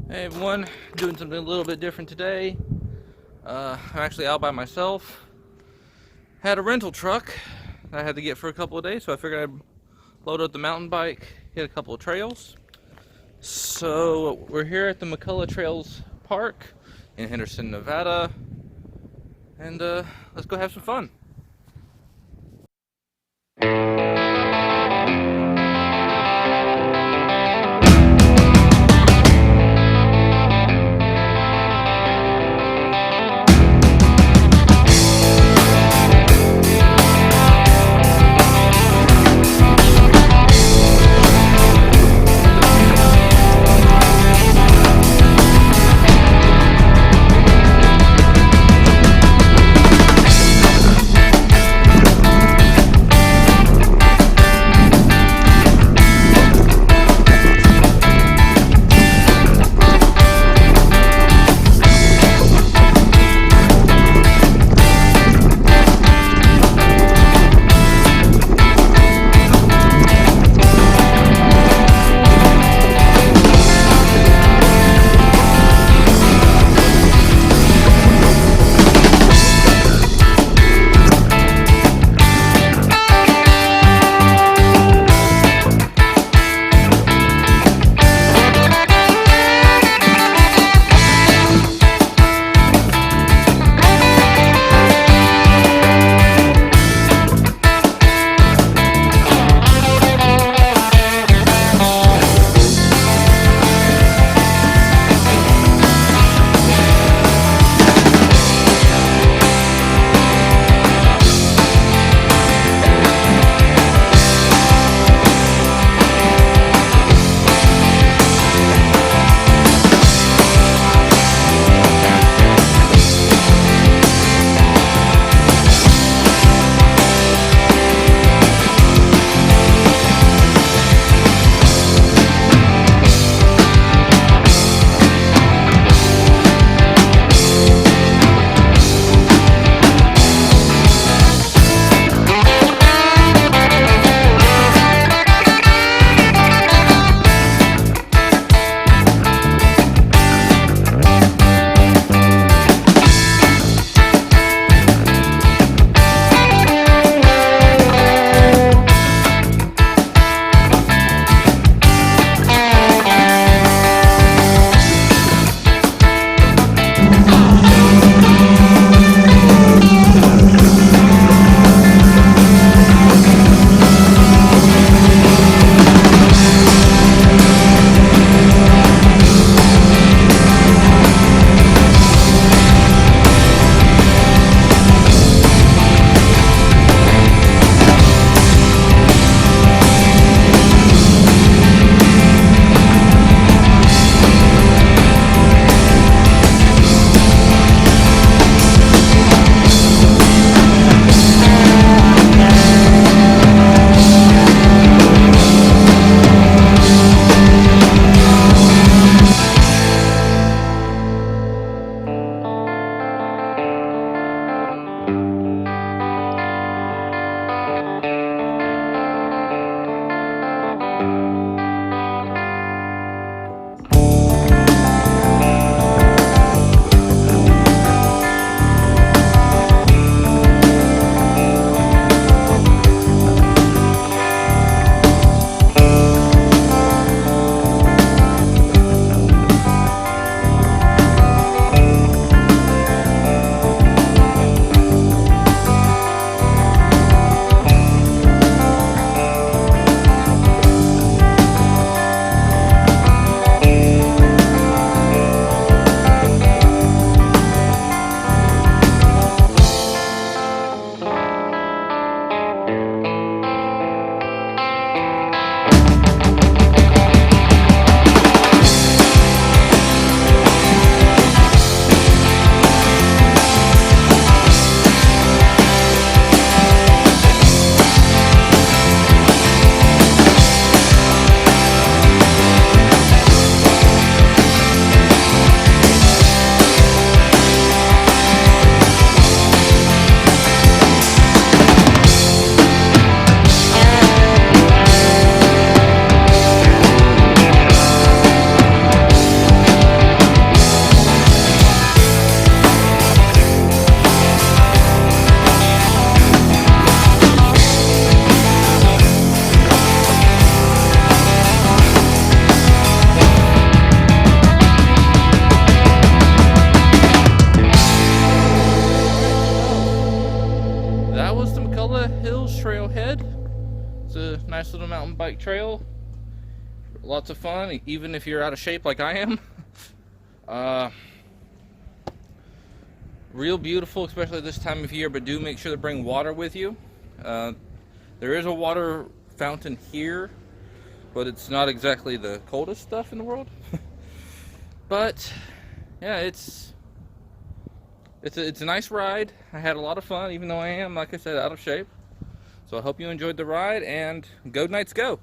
Hey everyone, doing something a little bit different today. I'm actually out by myself. Had a rental truck that I had to get for a couple of days, so I figured I'd load up the mountain bike, hit a couple of trails. So we're here at the McCullough Trails Park in Henderson, Nevada, and let's go have some fun. McCullough Hills trailhead. It's a nice little mountain bike trail. Lots of fun, even if you're out of shape like I am. Real beautiful, especially this time of year, but do make sure to bring water with you. There is a water fountain here, but it's not exactly the coldest stuff in the world. But yeah, it's a nice ride. I had a lot of fun, even though I am, like I said, out of shape. So I hope you enjoyed the ride, and go Knights go!